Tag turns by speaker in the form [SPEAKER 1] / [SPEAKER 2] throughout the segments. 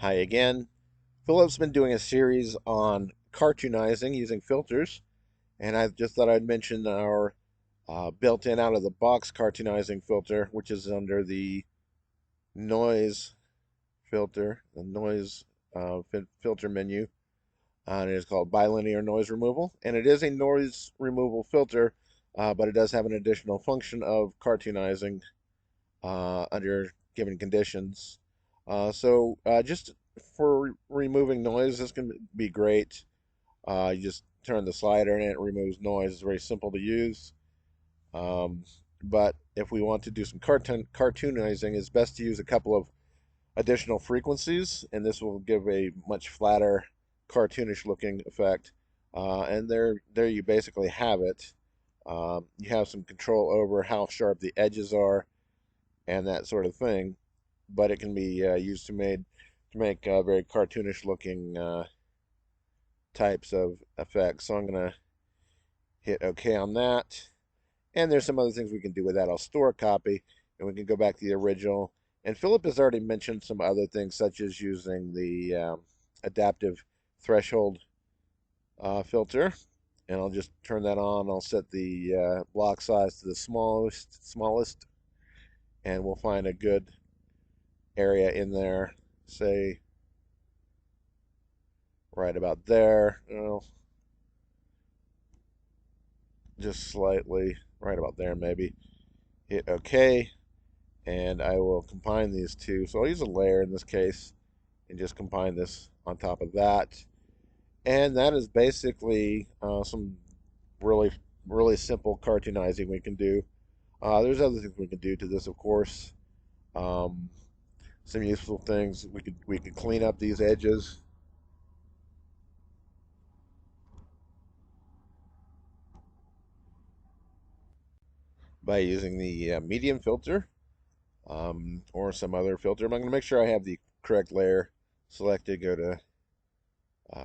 [SPEAKER 1] Hi again. Philip's been doing a series on cartoonizing using filters, and I just thought I'd mention our built-in out-of-the-box cartoonizing filter, which is under the noise filter, the noise filter menu, and it is called bilinear noise removal. And it is a noise removal filter, but it does have an additional function of cartoonizing under given conditions. Just for removing noise, this can be great. You just turn the slider and it removes noise. It's very simple to use. Um, but if we want to do some cartoonizing, it's best to use a couple of additional frequencies, and this will give a much flatter, cartoonish looking effect. And there you basically have it. You have some control over how sharp the edges are and that sort of thing, but it can be used to make very cartoonish looking types of effects. So I'm gonna hit OK on that, and there's some other things we can do with that. I'll store a copy, and we can go back to the original. And Philip has already mentioned some other things, such as using the adaptive threshold filter. And I'll just turn that on. I'll set the block size to the smallest, and we'll find a good area in there, say right about there. Just slightly right about there, maybe. Hit OK, and I will combine these two. So I'll use a layer in this case and just combine this on top of that. And that is basically some really, really simple cartoonizing we can do. There's other things we can do to this, of course. Um, some useful things we could clean up these edges by using the medium filter, or some other filter. I'm going to make sure I have the correct layer selected. Go to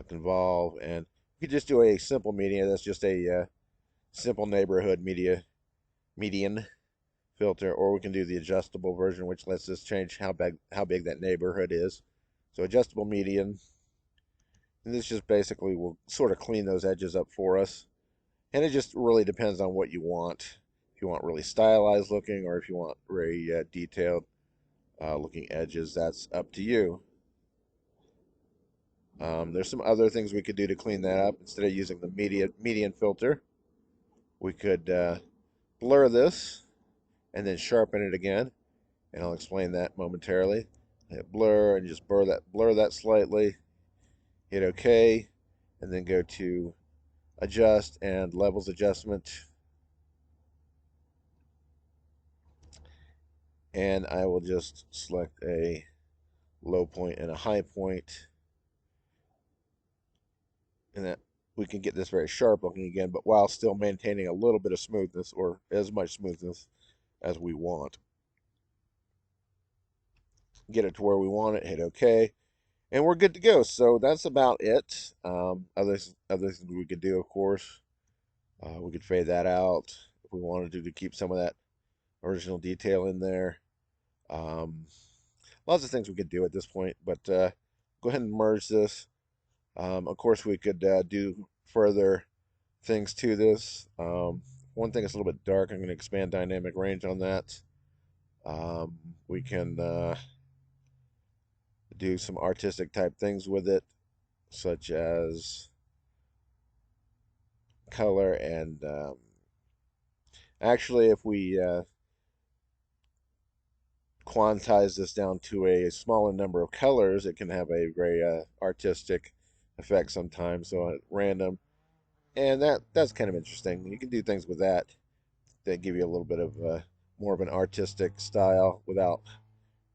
[SPEAKER 1] convolve, and you could just do a simple median. That's just a simple neighborhood median filter, or we can do the adjustable version, which lets us change how big that neighborhood is. So adjustable median, and this just basically will sort of clean those edges up for us. And it just really depends on what you want. If you want really stylized looking, or if you want very detailed looking edges, that's up to you. There's some other things we could do to clean that up. Instead of using the median filter, we could blur this and then sharpen it again, and I'll explain that momentarily. Hit blur and just blur that slightly. Hit OK, and then go to adjust and levels adjustment, and I will just select a low point and a high point, and that we can get this very sharp looking again, but while still maintaining a little bit of smoothness, or as much smoothness as we want. Get it to where we want it, hit OK, and we're good to go. So that's about it. Other things we could do, of course, we could fade that out if we wanted to keep some of that original detail in there. Um, Lots of things we could do at this point, but go ahead and merge this. Of course, we could do further things to this. One thing is a little bit dark. I'm going to expand dynamic range on that. We can do some artistic type things with it, such as color and actually, if we quantize this down to a smaller number of colors, it can have a very artistic effect sometimes. So at random, and that's kind of interesting. You can do things with that give you a little bit of more of an artistic style without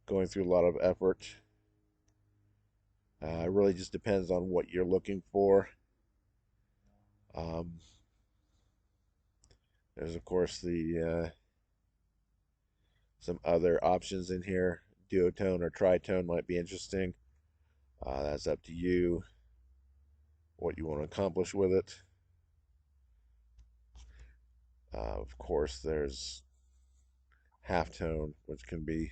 [SPEAKER 1] going through a lot of effort. It really just depends on what you're looking for. Um, there's of course the some other options in here. Duotone or tritone might be interesting. That's up to you what you want to accomplish with it. Of course, there's halftone, which can be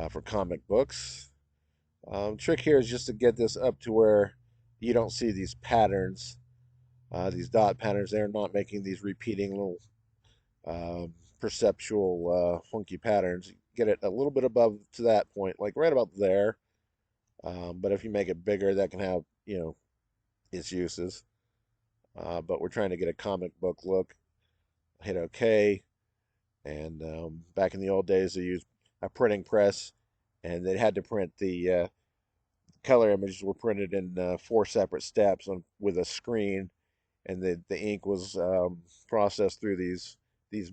[SPEAKER 1] for comic books. Trick here is just to get this up to where you don't see these patterns, these dot patterns. They're not making these repeating little perceptual funky patterns. Get it a little bit above to that point, like right about there. But if you make it bigger, that can have, its uses. But we're trying to get a comic book look. Hit OK. And back in the old days, they used a printing press, and they had to print the color images were printed in four separate steps with a screen, and the ink was processed through these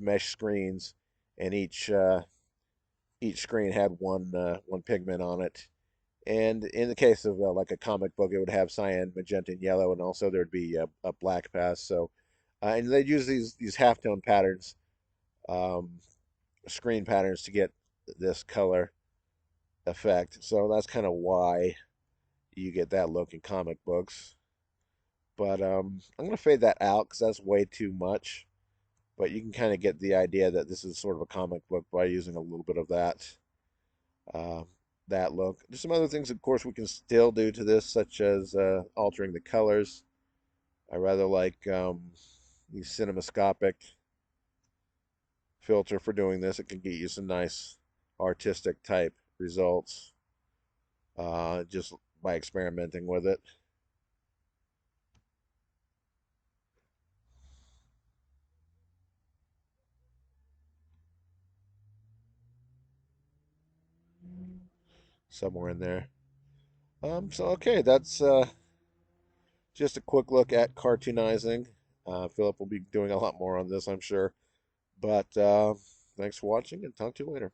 [SPEAKER 1] mesh screens, and each screen had one pigment on it. And in the case of like a comic book, it would have cyan, magenta, and yellow, and also there'd be a black pass. So, and they'd use these halftone patterns, um, screen patterns to get this color effect. So that's kind of why you get that look in comic books. But I'm going to fade that out because that's way too much. But you can kind of get the idea that this is sort of a comic book by using a little bit of uh, that look. There's some other things, of course, we can still do to this, such as altering the colors. I rather like the cinemascopic filter for doing this. It can get you some nice artistic type results just by experimenting with it. Somewhere in there. So okay, that's just a quick look at cartoonizing. Philip will be doing a lot more on this, I'm sure. But thanks for watching, and talk to you later.